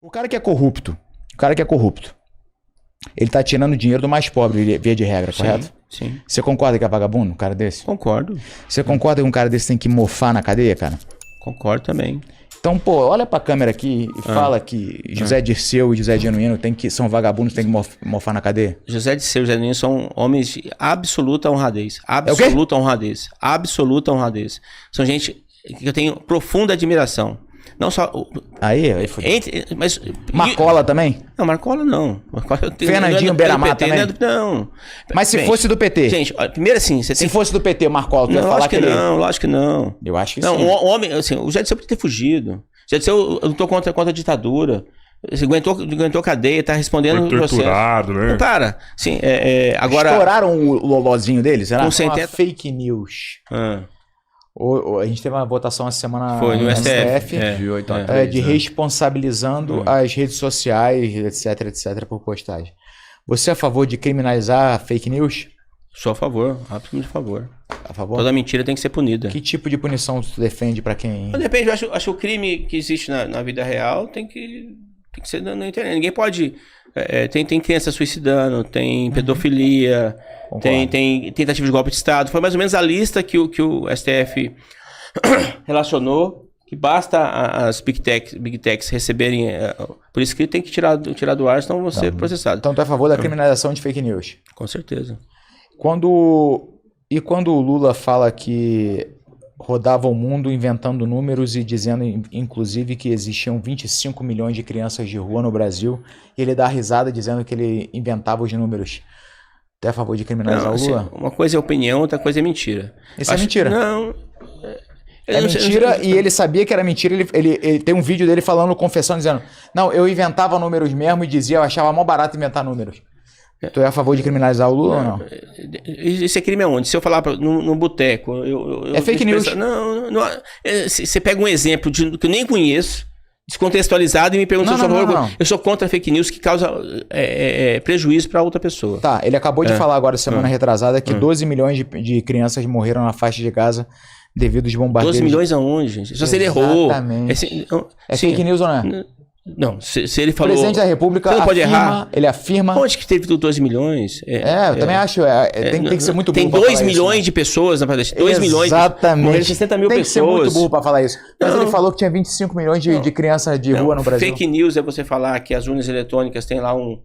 O cara que é corrupto, ele tá tirando dinheiro do mais pobre, via de regra, correto? Sim. Você concorda que é vagabundo, um cara desse? Concordo. Você concorda que um cara desse tem que mofar na cadeia, cara? Concordo também. Então, pô, olha pra câmera aqui e fala que José Dirceu e José Genuíno são vagabundos, tem que mofar na cadeia. José Dirceu e José Genuíno são homens de absoluta honradez. Absoluta honradez. Absoluta honradez. São gente que eu tenho profunda admiração. Não só... Aí fodeu. Mas... Marcola também? Não, Marcola não. Marcola, Fernandinho Beiramar também? Não. Mas se fosse do PT? Gente, primeiro assim... Se fosse do PT, Marcola, tu ia falar que ele... Não, lógico que não. Eu acho que não, sim. Não, o homem... Assim, o José Dirceu podia ter fugido. O José Dirceu lutou contra a ditadura. Você aguentou cadeia, tá respondendo... Foi torturado, né? Para. Sim, agora... Estouraram o lolozinho deles, será? Com uma fake news. A gente teve uma votação essa semana no STF de responsabilizando as redes sociais, etc, por postagem. Você é a favor de criminalizar fake news? Sou a favor, absolutamente a favor. A favor? Toda mentira tem que ser punida. Que tipo de punição você defende pra quem... Depende, eu acho que o crime que existe na vida real tem que ser na internet. Ninguém pode... tem criança suicidando, tem pedofilia, tem tentativa de golpe de Estado. Foi mais ou menos a lista que o STF relacionou, que basta as Big Techs receberem por escrito, tem que tirar do ar, senão vão ser processados. Então tu é a favor da criminalização de fake news? Com certeza. Quando o Lula fala que rodava o mundo inventando números e dizendo, inclusive, que existiam 25 milhões de crianças de rua no Brasil, e ele dá risada dizendo que ele inventava os números. Você é a favor de criminalizar o Lula? Assim, uma coisa é opinião, outra coisa é mentira. Isso é mentira? Não. É mentira, e ele sabia que era mentira. Ele tem um vídeo dele falando, confessando, dizendo: não, eu inventava números mesmo e dizia, eu achava mó barato inventar números. Tu é a favor de criminalizar o Lula ou não? Isso é crime aonde? Se eu falar no boteco... É fake news. Você pega um exemplo que eu nem conheço, descontextualizado, e me pergunta se eu sou a favor. Eu sou contra fake news que causa prejuízo para outra pessoa. Tá, ele acabou de falar agora, semana retrasada, que 12 milhões de crianças morreram na faixa de Gaza devido aos bombardeios. 12 milhões aonde, gente? Só se ele errou. Exatamente. É fake news ou não é? Não, se ele falou... O presidente da República não pode errar. Ele afirma... Onde que teve 12 milhões? Eu também acho. Tem que ser muito burro. Tem 2 milhões de pessoas na Palestina. 2 milhões. Exatamente. Morreram 60 mil pessoas. Tem que ser muito burro para falar isso. Mas ele falou que tinha 25 milhões de crianças de rua no Brasil. Fake news é você falar que as urnas eletrônicas têm lá um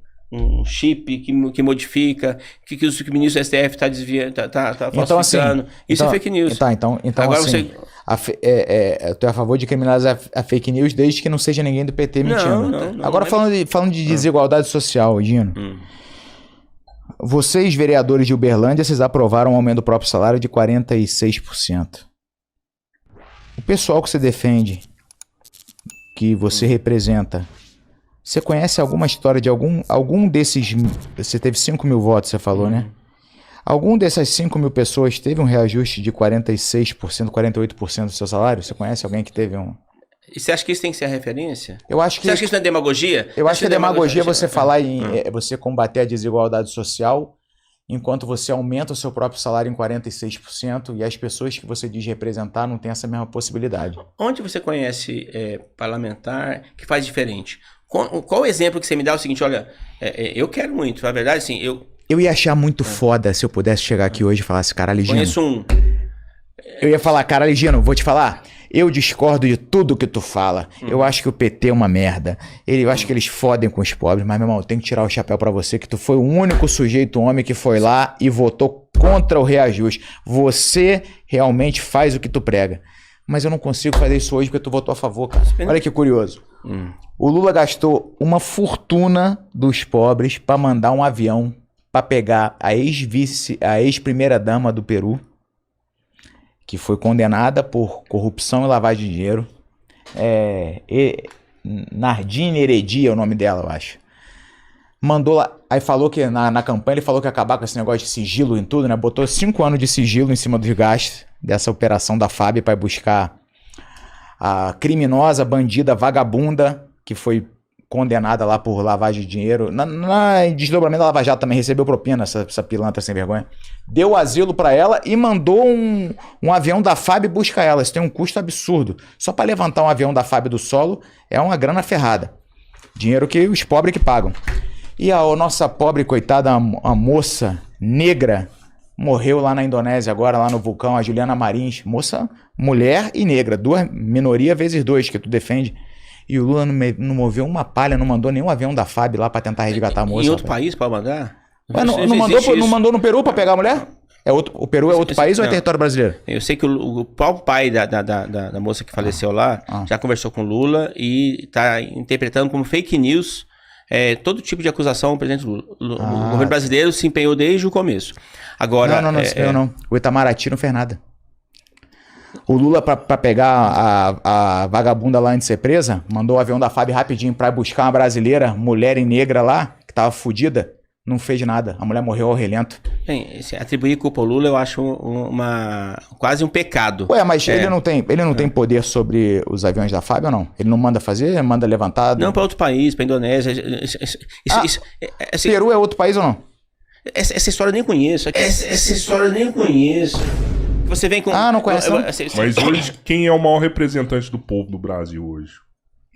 chip que modifica, que o ministro do STF está desviando, tá falsificando. Então, assim, isso é fake news. Então agora assim, tu é a favor de criminalizar a fake news desde que não seja ninguém do PT mentindo. Não, agora falando de desigualdade social, Gino. Vocês, vereadores de Uberlândia, vocês aprovaram um aumento do próprio salário de 46%. O pessoal que você defende, que você representa, você conhece alguma história de algum desses... Você teve 5 mil votos, você falou, né? Algum dessas 5 mil pessoas teve um reajuste de 46%, 48% do seu salário? Você conhece alguém que teve um... E você acha que isso tem que ser a referência? Eu acho que... Você acha que isso não é demagogia? Eu acho que é demagogia você falar em... você combater a desigualdade social enquanto você aumenta o seu próprio salário em 46% e as pessoas que você diz representar não têm essa mesma possibilidade. Onde você conhece parlamentar que faz diferente? Qual o exemplo que você me dá? É o seguinte, olha, eu quero muito, na verdade, assim, eu ia achar muito foda se eu pudesse chegar aqui hoje e falar assim, caralho, Gino. Conheço um. Eu ia falar, caralho, Gino, vou te falar, eu discordo de tudo que tu fala. Eu acho que o PT é uma merda. Eu acho que eles fodem com os pobres, mas, meu irmão, eu tenho que tirar o chapéu pra você, que tu foi o único sujeito homem que foi lá e votou contra o reajuste. Você realmente faz o que tu prega. Mas eu não consigo fazer isso hoje porque tu votou a favor, cara. Olha que curioso. O Lula gastou uma fortuna dos pobres pra mandar um avião pra pegar a ex-primeira-dama do Peru, que foi condenada por corrupção e lavagem de dinheiro. Nardine Heredia é o nome dela, eu acho. Mandou lá, aí falou que na campanha ele falou que ia acabar com esse negócio de sigilo em tudo, né? Botou 5 anos de sigilo em cima dos gastos dessa operação da FAB para buscar a criminosa, bandida, vagabunda que foi condenada lá por lavagem de dinheiro. Em desdobramento da Lava Jato também recebeu propina, essa pilantra sem vergonha. Deu asilo para ela e mandou um avião da FAB buscar ela. Isso tem um custo absurdo. Só para levantar um avião da FAB do solo é uma grana ferrada. Dinheiro que os pobres que pagam. E a nossa pobre, coitada, a moça negra, morreu lá na Indonésia agora, lá no vulcão, a Juliana Marins. Moça, mulher e negra, minoria vezes 2 que tu defende. E o Lula não moveu uma palha, não mandou nenhum avião da FAB lá pra tentar resgatar a moça. Em outro país pra mandar? Ué, não mandou no Peru pra pegar a mulher? O Peru é outro país ou é território brasileiro? Eu sei que o próprio pai da moça que faleceu lá já conversou com o Lula e tá interpretando como fake news todo tipo de acusação ao presidente Lula. O governo brasileiro se empenhou desde o começo. Agora, não se empenhou não. O Itamaraty não fez nada. O Lula, pra pegar a vagabunda lá antes de ser presa, mandou o avião da FAB rapidinho pra buscar uma brasileira, mulher e negra lá, que tava fodida. Não fez nada. A mulher morreu ao relento. Bem, atribuir culpa ao Lula eu acho quase um pecado. Ué, mas ele não tem poder sobre os aviões da FAB ou não? Ele não manda fazer? Manda levantado? Não, para outro país, para Indonésia. Peru é outro país ou não? Essa história eu nem conheço. Essa história eu nem conheço. Você vem com... não conhece não? Mas hoje, quem é o maior representante do povo do Brasil hoje?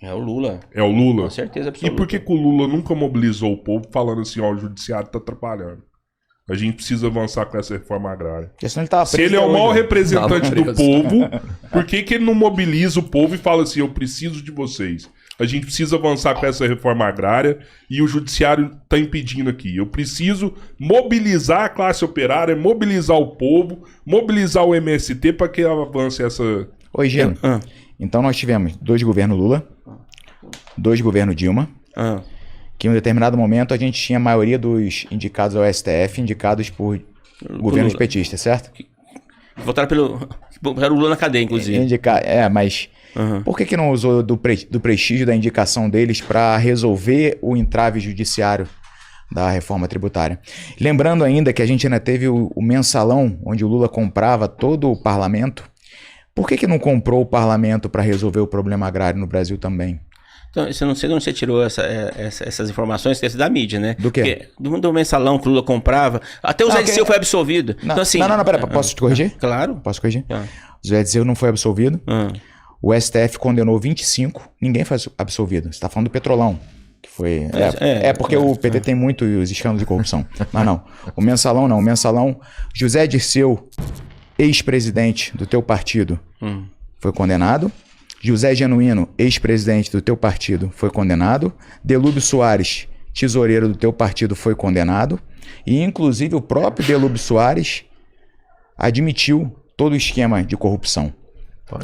É o Lula. É o Lula? Com certeza absoluta. E por que o Lula nunca mobilizou o povo falando assim, ó, o judiciário tá atrapalhando? A gente precisa avançar com essa reforma agrária. Se ele é o maior representante do povo, por que ele não mobiliza o povo e fala assim, eu preciso de vocês? A gente precisa avançar com essa reforma agrária e o judiciário tá impedindo aqui. Eu preciso mobilizar a classe operária, mobilizar o povo, mobilizar o MST para que avance essa... Oi, Gino. Então nós tivemos 2 governos Lula, 2 governos Dilma, que em um determinado momento a gente tinha a maioria dos indicados ao STF, indicados por governos petistas, certo? Votaram pelo Lula na cadeia, inclusive. Mas por que não usou do prestígio da indicação deles para resolver o entrave judiciário da reforma tributária? Lembrando ainda que a gente ainda teve o mensalão, onde o Lula comprava todo o parlamento. Por que não comprou o parlamento para resolver o problema agrário no Brasil também? Então, eu não sei de onde você tirou essas informações, que é da mídia, né? Do quê? Do mensalão que o Lula comprava. Até o Zé Disseu foi absolvido. Então, assim, pera, posso te corrigir? Claro. Posso corrigir? O Zé Disseu não foi absolvido. O STF condenou 25, ninguém foi absolvido. Você está falando do Petrolão. Que foi, porque o PT tem muitos escândalos de corrupção. Mas não. O mensalão não. O mensalão, José Dirceu, ex-presidente do teu partido, foi condenado. José Genuíno, ex-presidente do teu partido, foi condenado. Delúbio Soares, tesoureiro do teu partido, foi condenado. E, inclusive, o próprio Delúbio Soares admitiu todo o esquema de corrupção.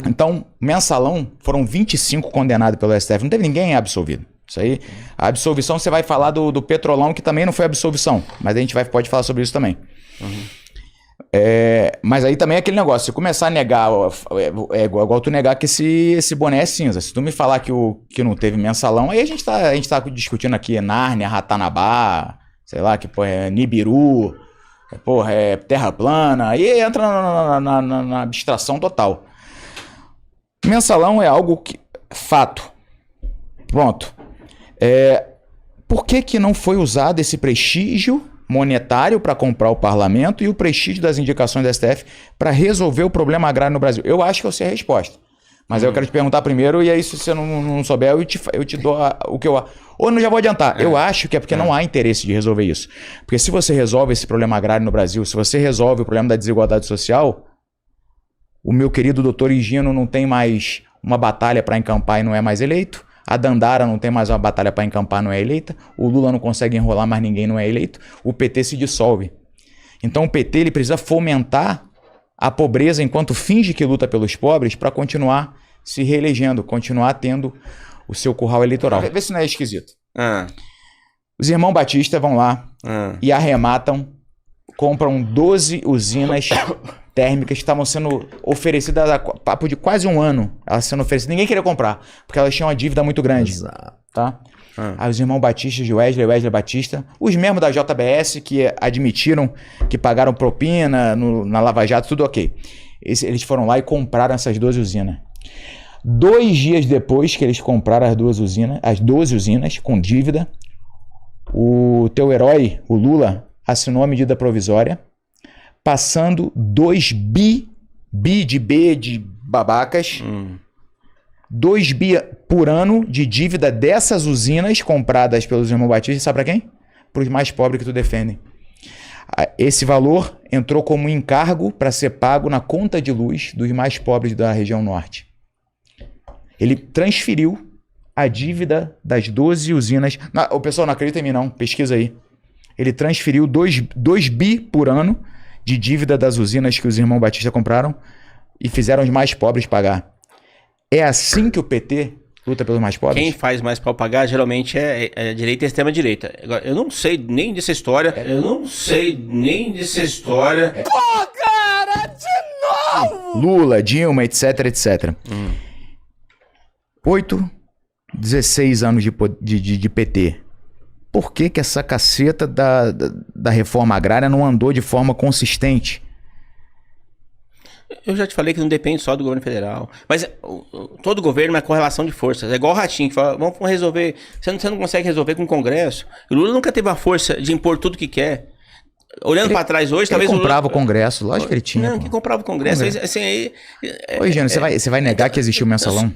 Então, mensalão, foram 25 condenados pelo STF. Não teve ninguém absolvido. Isso aí, a absolvição, você vai falar do Petrolão, que também não foi absolvição. Mas a gente pode falar sobre isso também. Mas aí também é aquele negócio, se começar a negar, é igual tu negar que esse boné é cinza. Se tu me falar que não teve mensalão, aí a gente tá discutindo aqui Nárnia, Ratanabá, sei lá, que é Nibiru, é terra plana, aí entra na abstração total. Mensalão é algo que... Fato. Pronto. Por que não foi usado esse prestígio monetário para comprar o parlamento e o prestígio das indicações da STF para resolver o problema agrário no Brasil? Eu acho que eu sei a resposta. Mas eu quero te perguntar primeiro, e aí se você não souber, eu te dou o que eu... Ou não já vou adiantar. Eu acho que é porque não há interesse de resolver isso. Porque se você resolve esse problema agrário no Brasil, se você resolve o problema da desigualdade social, o meu querido doutor Higino não tem mais uma batalha para encampar e não é mais eleito. A Dandara não tem mais uma batalha para encampar, não é eleita. O Lula não consegue enrolar, mais ninguém não é eleito. O PT se dissolve. Então o PT ele precisa fomentar a pobreza enquanto finge que luta pelos pobres para continuar se reelegendo, continuar tendo o seu curral eleitoral. Vê se não é esquisito. Os irmãos Batista vão lá e arrematam, compram 12 usinas térmicas que estavam sendo oferecidas há papo de quase um ano. Elas sendo oferecidas. Ninguém queria comprar, porque elas tinham uma dívida muito grande. Exato. Tá? Aí os irmãos Batista de Wesley Batista, os mesmos da JBS que admitiram que pagaram propina na Lava Jato, tudo ok. Eles foram lá e compraram essas 12 usinas. 2 dias depois que eles compraram as 12 usinas com dívida, o teu herói, o Lula, assinou a medida provisória, passando 2 bi de babacas 2 bi por ano de dívida dessas usinas compradas pelos irmãos Batista, sabe para quem? Para os mais pobres que tu defendem. Esse valor entrou como encargo para ser pago na conta de luz dos mais pobres da região norte. Ele transferiu a dívida das 12 usinas... O pessoal não acredita em mim não, pesquisa aí. Ele transferiu 2 bi por ano de dívida das usinas que os irmãos Batista compraram e fizeram os mais pobres pagar. É assim que o PT luta pelos mais pobres? Quem faz mais para pagar geralmente é direita e extrema-direita. Eu não sei nem dessa história. Pô, cara, de novo! Lula, Dilma, etc, etc. 16 anos de PT. Por que essa caceta da reforma agrária não andou de forma consistente? Eu já te falei que não depende só do governo federal. Mas todo governo é uma correlação de forças. É igual o Ratinho, que fala, vamos resolver. Você não consegue resolver com o Congresso. O Lula nunca teve a força de impor tudo que quer. Olhando para trás hoje, talvez ele comprava o Congresso, lógico que ele tinha. Não, que comprava o Congresso. Assim, aí, Oi, Gênio, você vai negar que existiu o mensalão?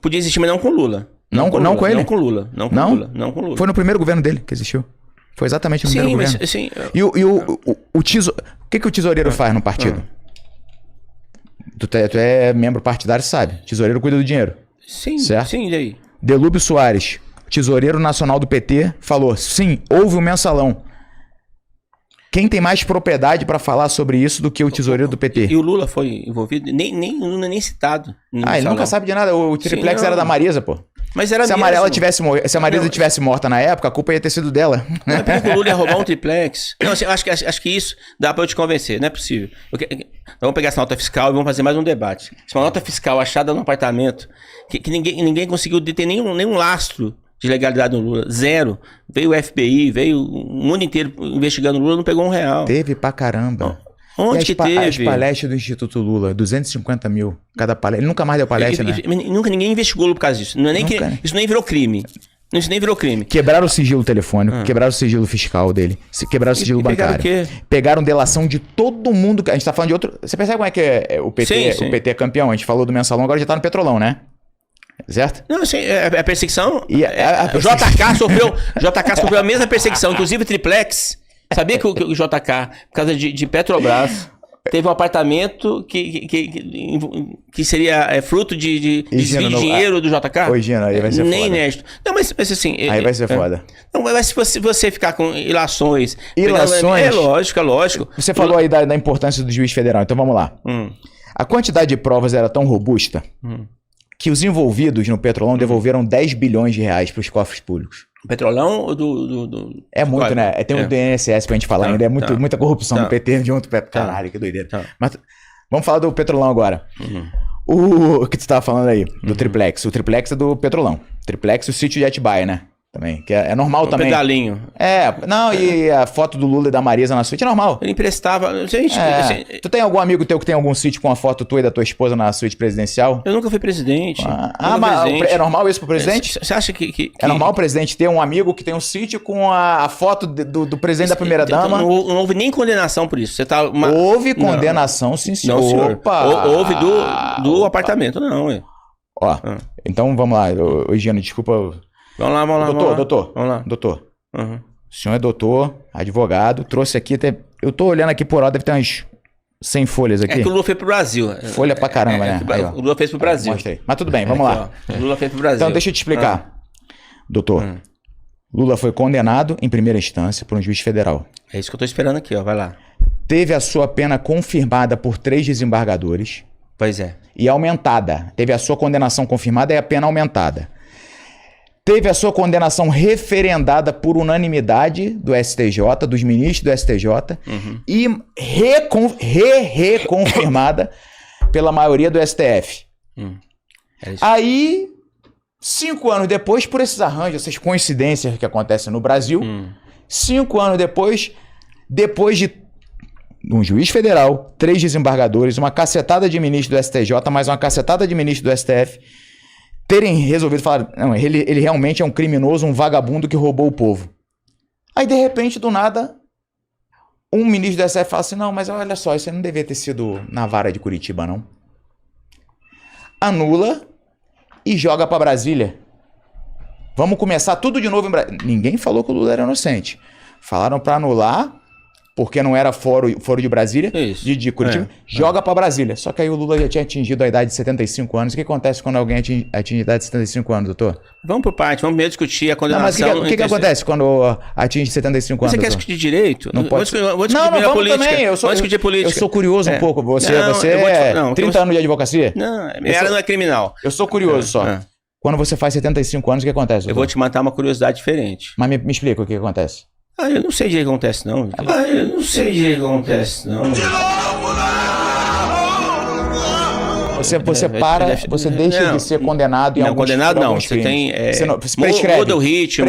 Podia existir, mas não com o Lula. Não com ele? Não com o Lula. Não com o Lula. Foi no primeiro governo dele que existiu. Foi exatamente no primeiro governo. Sim, e o que o tesoureiro faz no partido? Tu é membro partidário, sabe? Tesoureiro cuida do dinheiro. Sim, certo? Sim, daí. Delúbio Soares, tesoureiro nacional do PT, falou, sim, houve o mensalão. Quem tem mais propriedade para falar sobre isso do que o tesoureiro do PT? E o Lula foi envolvido? Nem o Lula nem citado. Ele nunca sabe de nada. O triplex era da Marisa, pô. Mas era se a Marisa tivesse morta na época, a culpa ia ter sido dela. Não é porque o Lula ia roubar um triplex. Não, assim, acho que isso dá pra eu te convencer. Não é possível. Vamos pegar essa nota fiscal e vamos fazer mais um debate. Se uma nota fiscal achada num apartamento que ninguém conseguiu ter nenhum lastro de legalidade no Lula. Zero. Veio o FBI, veio o mundo inteiro investigando o Lula, não pegou R$1. Teve pra caramba. Onde que teve? As palestras do Instituto Lula, 250 mil cada palestra. Ele nunca mais deu palestra, né? Nunca ninguém investigou o Lula por causa disso. Não é nem isso nem virou crime. Isso nem virou crime. Quebraram o sigilo telefônico, quebraram o sigilo fiscal dele, quebraram o sigilo bancário. Pegaram delação de todo mundo. A gente tá falando de outro... Você percebe como é que o PT, sim. O PT é campeão? A gente falou do mensalão, agora já tá no Petrolão, né? Certo? Não, assim, a perseguição... a JK sofreu a mesma perseguição, inclusive o triplex. Sabia que o JK, por causa de Petrobras, teve um apartamento que seria fruto de desvio de dinheiro do JK? Oi, Gina, aí vai ser nem foda. inédito. Não, mas assim... Aí vai ser foda. Não, mas se você ficar com ilações... Ilações? É lógico. Você falou aí da importância do juiz federal, então vamos lá. A quantidade de provas era tão robusta que os envolvidos no Petrolão devolveram 10 bilhões de reais para os cofres públicos. O Petrolão ou do... É muito, né? Tem um DNSS pra gente falar ainda. É muita corrupção no PT junto. Caralho, que doideira. Mas vamos falar do Petrolão agora. O que tu tava falando aí, do triplex. O triplex é do Petrolão. Triplex e o sítio de Atibaia, né? Também. Que é normal também. Pedalinho. E a foto do Lula e da Marisa na suíte é normal. Ele emprestava... Gente, Tu tem algum amigo teu que tem algum sítio com a foto tua e da tua esposa na suíte presidencial? Eu nunca fui presidente. Mas é normal isso pro presidente? Você acha que... É normal o presidente ter um amigo que tem um sítio com a foto do presidente da primeira-dama? Não houve nem condenação por isso. Você tá Houve condenação, sim, senhor. Não, senhor. Opa! Houve do apartamento, não. Então vamos lá. Gino, desculpa... Vamos lá. Doutor. Vamos lá. Doutor. O senhor é doutor, advogado, trouxe aqui até... Eu tô olhando aqui por hora, deve ter umas 100 folhas aqui. É que o Lula fez pro Brasil. Folha pra caramba, né? Aí, o Lula fez pro Brasil. Mostra aí. Mas tudo bem, vamos lá. O Lula fez pro Brasil. Então deixa eu te explicar. Doutor, Lula foi condenado em primeira instância por um juiz federal. É isso que eu tô esperando aqui, vai lá. Teve a sua pena confirmada por 3 desembargadores. Pois é. E aumentada. Teve a sua condenação confirmada e a pena aumentada. Teve a sua condenação referendada por unanimidade do STJ, dos ministros do STJ, e reconfirmada pela maioria do STF. Aí, 5 anos depois, por esses arranjos, essas coincidências que acontecem no Brasil, 5 anos depois de um juiz federal, 3 desembargadores, uma cacetada de ministros do STJ, mais uma cacetada de ministros do STF, terem resolvido falar, não, ele realmente é um criminoso, um vagabundo que roubou o povo. Aí, de repente, do nada, um ministro do STF fala assim, não, mas olha só, isso não devia ter sido na vara de Curitiba, não. Anula e joga pra Brasília. Vamos começar tudo de novo em Brasília. Ninguém falou que o Lula era inocente. Falaram pra anular, porque não era foro de Brasília, de Curitiba, joga pra Brasília. Só que aí o Lula já tinha atingido a idade de 75 anos. O que acontece quando alguém atinge a idade de 75 anos, doutor? Vamos por parte, vamos primeiro discutir a condenação. Não, mas o que acontece quando atinge 75 anos? Você quer discutir direito? Não pode. Vou discutir política. Também. Eu sou curioso um pouco. Você é 30 anos de advocacia? Não, minha área não é criminal. Eu sou curioso só. Quando você faz 75 anos, o que acontece? Eu vou te matar uma curiosidade diferente. Mas me explica o que acontece. Eu não sei de que acontece, não. Você deixa de ser condenado em alguns crimes. Não, condenado não. Você tem... Muda o ritmo.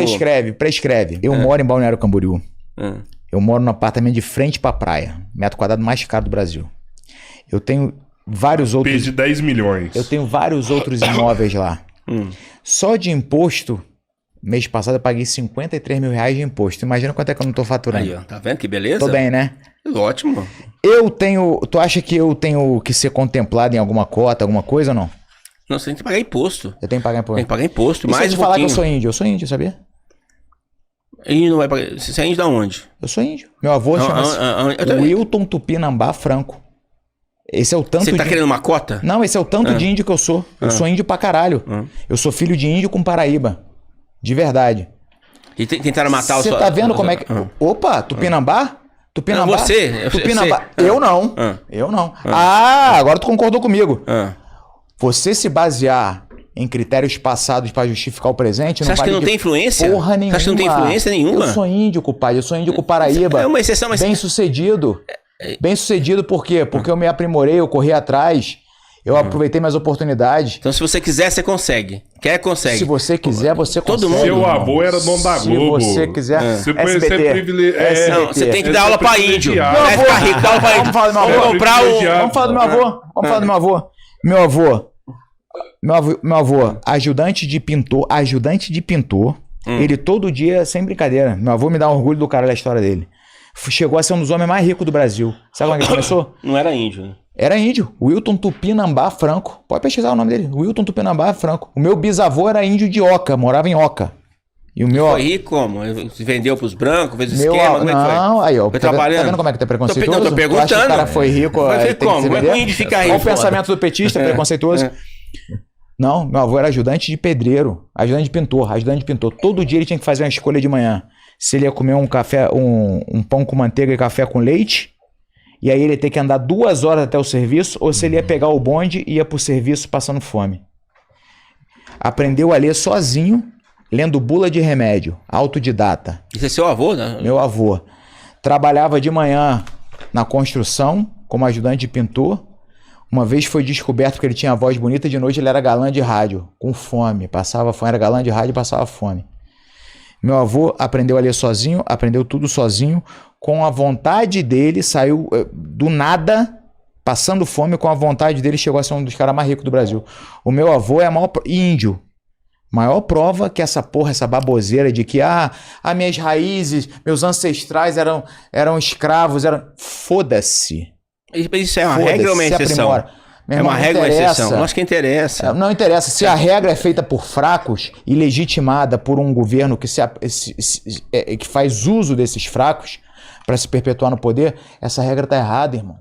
Prescreve. Eu moro em Balneário Camboriú. Eu moro num apartamento de frente pra praia. Metro quadrado mais caro do Brasil. Eu tenho vários outros... Peso de 10 milhões. Eu tenho vários outros imóveis lá. Só de imposto, mês passado eu paguei 53 mil reais de imposto. Imagina quanto é que eu não tô faturando. Aí, ó, tá vendo que beleza? Tô bem, né? Ótimo. Tu acha que eu tenho que ser contemplado em alguma cota, alguma coisa ou não? Não, você tem que pagar imposto. Eu tenho que pagar imposto. Tem que pagar imposto, e mais se eu te falar que eu sou índio? Eu sou índio, sabia? Índio não vai pagar... Você é índio da onde? Eu sou índio. Meu avô chama-se Wilton Tupinambá Franco. Esse é o tanto Você tá querendo uma cota? Não, esse é o tanto de índio que eu sou. Eu sou índio pra caralho. Eu sou filho de índio com Paraíba. De verdade. E tentaram matar o... Você tá vendo como é que... Opa, Tupinambá? Tupinambá? Não, você. Tupinambá. Eu não. Eu não. Agora tu concordou comigo. Você se basear em critérios passados pra justificar o presente... Você acha que não tem influência? Porra nenhuma. Você acha que não tem influência nenhuma? Eu sou índio, compadre. Eu sou índio com Paraíba. É uma exceção, mas... Bem sucedido. Bem sucedido por quê? Porque eu me aprimorei, eu corri atrás, eu aproveitei minhas oportunidades. Então se você quiser, você consegue. Consegue. Se você quiser, você consegue. Todo mundo. Seu avô era dono da Globo. Se você quiser, Você pode ser privilegiado. Não, você tem que dar aula pra índio. Vai ficar rico, dá aula pra índio. Vamos falar do meu avô. Vamos falar do meu avô. Meu avô, ajudante de pintor, ele todo dia, sem brincadeira, meu avô me dá um orgulho do cara da história dele. Chegou a ser um dos homens mais ricos do Brasil. Sabe como é que ele começou? Não era índio, né? Era índio. Wilton Tupinambá Franco. Pode pesquisar o nome dele. Wilton Tupinambá Franco. O meu bisavô era índio de Oca, morava em Oca. E o meu... Foi rico como? Se vendeu pros brancos, fez esquema, como é que foi? Não, aí ó. Foi trabalhando. Tá vendo como é que tá preconceituoso? Tô perguntando. Tu acha que o cara foi rico? Foi como? Como é que o índio fica rico? Olha o pensamento do petista, preconceituoso. Não, meu avô era ajudante de pedreiro, ajudante de pintor. Todo dia ele tinha que fazer uma escolha de manhã. Se ele ia comer um café, um pão com manteiga e café com leite, e aí ele ia ter que andar 2 horas até o serviço, ou se ele ia pegar o bonde e ia pro serviço passando fome. Aprendeu a ler sozinho, lendo bula de remédio, autodidata. Isso é seu avô, né? Meu avô. Trabalhava de manhã na construção, como ajudante de pintor. Uma vez foi descoberto que ele tinha a voz bonita, de noite ele era galã de rádio, com fome, passava fome, era galã de rádio e passava fome. Meu avô aprendeu a ler sozinho, aprendeu tudo sozinho, com a vontade dele, saiu do nada, passando fome, com a vontade dele, chegou a ser um dos caras mais ricos do Brasil. O meu avô é a maior índio. Maior prova que essa porra, essa baboseira de que, as minhas raízes, meus ancestrais eram escravos, foda-se. Isso é uma regra ou uma exceção? É uma regra ou uma exceção? Acho que interessa. Não interessa. Se a regra é feita por fracos e legitimada por um governo que faz uso desses fracos para se perpetuar no poder, essa regra tá errada, irmão.